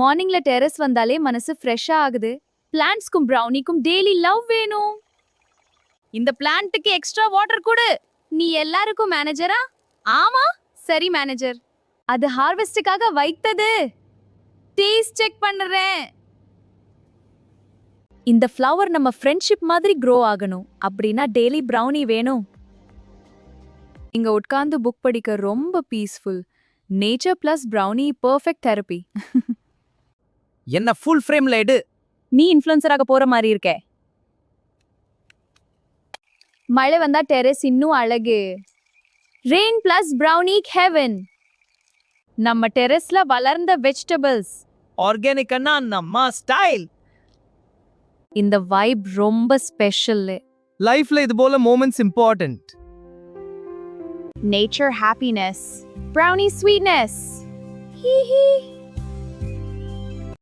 மார்னிங்ல டெரஸ் வந்தாலே மனசு ஃப்ரெஷ்ஷா ஆகுது. பிளான்ட்ஸ்க்கும் ப்ரௌனிக்கும் டெய்லி லவ் வேணும். இந்த பிளான்ட்டுக்கு எக்ஸ்ட்ரா வாட்டர் கொடு. நீ எல்லாருக்கும் மேனேஜரா? ஆமா, சரி மேனேஜர். அது ஹார்வெஸ்டுக்காக வைத்தது. டேஸ்ட் செக் பண்றேன். இந்த ஃப்ளவர் நம்ம ஃப்ரெண்ட்ஷிப் மாதிரி க்ரோ ஆகணும். அப்படின்னா டெய்லி ப்ரௌனி வேணும். இங்க உட்கார்ந்து புக் படிக்க ரொம்ப peaceful. Nature plus brownie perfect therapy. என்ன ஃபுல் ஃப்ரேம்ல எடு. நீ இன்ஃப்ளூயன்சராக போற மாதிரி இருக்கே. மழை வந்தா டெரஸ் இன்னும் அழகு. Rain plus brownie heaven. நம்ம டெரஸ்ல வளர்ந்த வெஜிடபிள்ஸ். ஆர்கானிக்னா நம்ம ஸ்டைல். இந்த வைப் ரொம்ப ஸ்பெஷல். லைஃப்ல இது போல moments important. Nature happiness, brownie sweetness. He he.